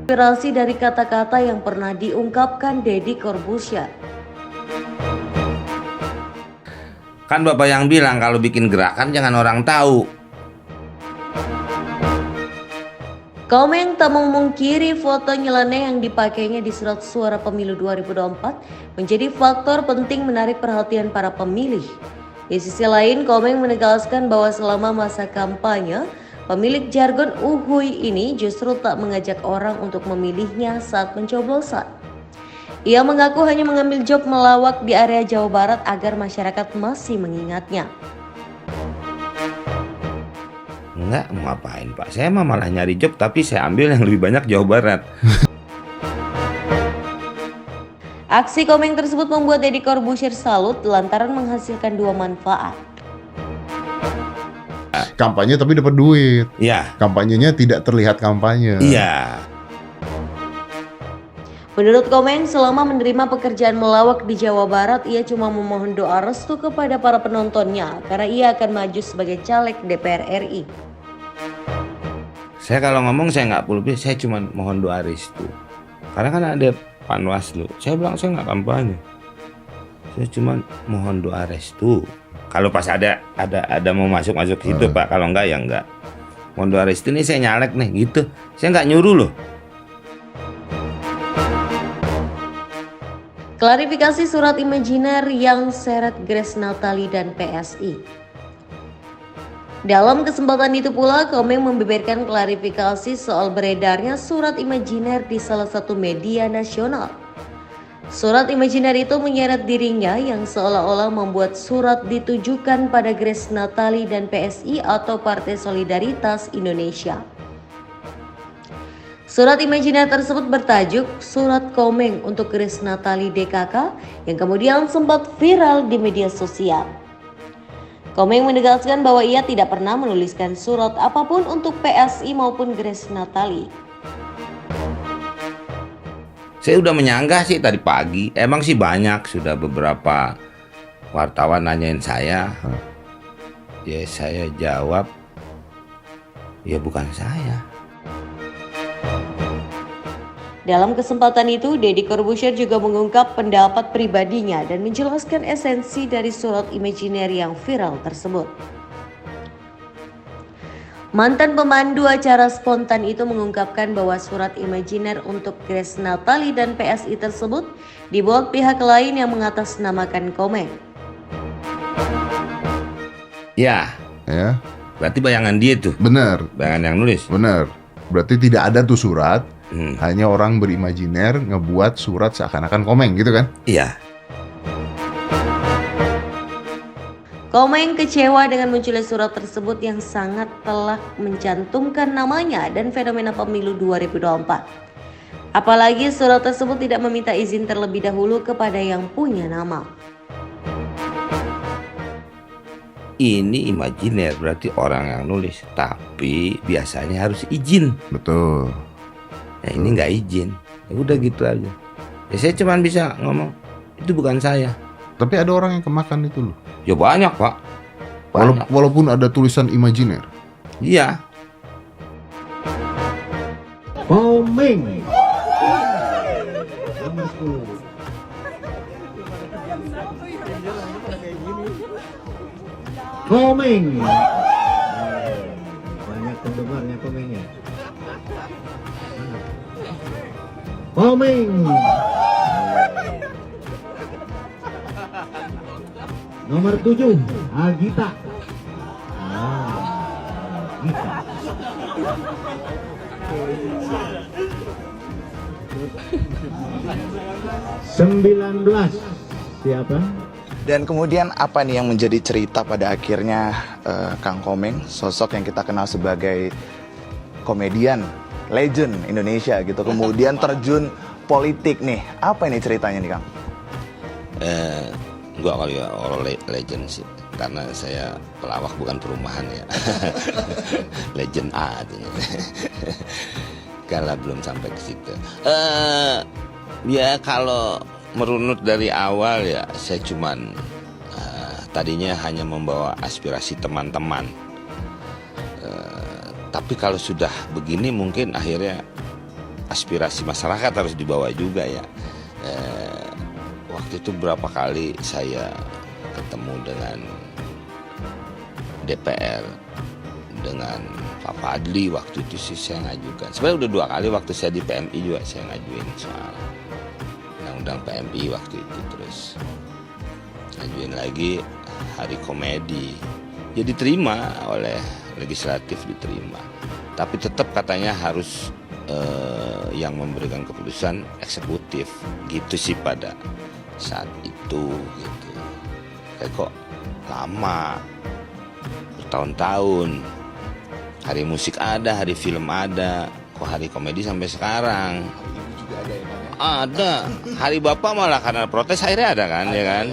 Inspirasi dari kata-kata yang pernah diungkapkan Deddy Corbuzier. Kan Bapak yang bilang kalau bikin gerakan jangan orang tahu. Komeng tak memungkiri foto nyeleneh yang dipakainya di surat suara pemilu 2024 menjadi faktor penting menarik perhatian para pemilih. Di sisi lain, Komeng menegaskan bahwa selama masa kampanye, pemilik jargon uhuy ini justru tak mengajak orang untuk memilihnya saat pencoblosan. Ia mengaku hanya mengambil job melawak di area Jawa Barat agar masyarakat masih mengingatnya. Enggak, mau ngapain Pak? Saya mah malah nyari job tapi saya ambil yang lebih banyak Jawa Barat. Aksi Komeng tersebut membuat Deddy Corbuzier salut lantaran menghasilkan dua manfaat. Kampanye tapi dapat duit. Iya. Kampanyenya tidak terlihat kampanye. Iya. Menurut Komeng, selama menerima pekerjaan melawak di Jawa Barat, ia cuma memohon doa restu kepada para penontonnya karena ia akan maju sebagai caleg DPR RI. Saya kalau ngomong saya nggak pulpi, saya cuma mohon doa restu. Karena kan ada Panwaslu. Saya bilang saya nggak kampanye. Saya cuma mohon doa restu. Kalau pas ada mau masuk situ Pak, kalau enggak ya enggak. Mohon doa restu nih saya nyalek nih gitu. Saya nggak nyuruh loh. Klarifikasi surat imajiner yang seret Grace Natali dan PSI. Dalam kesempatan itu pula, Komeng membeberkan klarifikasi soal beredarnya surat imajiner di salah satu media nasional. Surat imajiner itu menyeret dirinya yang seolah-olah membuat surat ditujukan pada Grace Natali dan PSI atau Partai Solidaritas Indonesia. Surat imajiner tersebut bertajuk Surat Komeng untuk Grace Natali DKK yang kemudian sempat viral di media sosial. Komeng menegaskan bahwa ia tidak pernah menuliskan surat apapun untuk PSI maupun Grace Natali. Saya udah menyanggah sih tadi pagi. Emang sih banyak, sudah beberapa wartawan nanyain saya. Ya saya jawab, ya bukan saya. Dalam kesempatan itu, Deddy Corbuzier juga mengungkap pendapat pribadinya dan menjelaskan esensi dari surat imajiner yang viral tersebut. Mantan pemandu acara spontan itu mengungkapkan bahwa surat imajiner untuk Grace Natali dan PSI tersebut dibuat pihak lain yang mengatasnamakan Komeng. Ya, berarti bayangan dia tuh. Benar. Bayangan yang nulis. Benar. Berarti tidak ada tuh surat. Hanya orang berimajiner ngebuat surat seakan-akan Komeng gitu kan? Iya. Komeng kecewa dengan munculnya surat tersebut yang sangat telah mencantumkan namanya dan fenomena pemilu 2024. Apalagi surat tersebut tidak meminta izin terlebih dahulu kepada yang punya nama. Ini imajiner berarti orang yang nulis, tapi biasanya harus izin. Betul. Nah ini nggak izin, ya udah gitu aja. Ya saya cuma bisa ngomong itu bukan saya. Tapi ada orang yang kemakan itu loh. Ya banyak Pak. Banyak. Walaupun ada tulisan imajiner. Iya. Komeng. Komeng. Banyak penggemarnya Komengnya. Komeng. Nomor 7, Agita. Agita. 19 siapa? Dan kemudian apa nih yang menjadi cerita pada akhirnya Kang Komeng, sosok yang kita kenal sebagai komedian legend Indonesia gitu, kemudian terjun politik nih, apa ini ceritanya nih Kang? Enggak kali ya orang legend sih, karena saya pelawak bukan perumahan ya. Legend A artinya. Kalau belum sampai ke situ. Ya kalau merunut dari awal ya saya cuman tadinya hanya membawa aspirasi teman-teman. Tapi kalau sudah begini mungkin akhirnya aspirasi masyarakat harus dibawa juga ya. Waktu itu berapa kali saya ketemu dengan DPR, dengan Pak Fadli waktu itu sih saya ngajukan. Sebenarnya udah 2 kali waktu saya di PMI juga saya ngajuin soal undang-undang PMI waktu itu, terus ngajuin lagi hari komedi. Ya diterima oleh legislatif, diterima. Tapi tetap katanya harus yang memberikan keputusan eksekutif gitu sih pada saat itu gitu. Kayak kok lama, bertahun-tahun. Hari musik ada, hari film ada, kok hari komedi sampai sekarang? Ibu juga ada ya Bang ya? Ada. Hari Bapak malah karena protes akhirnya ada kan, ya kan?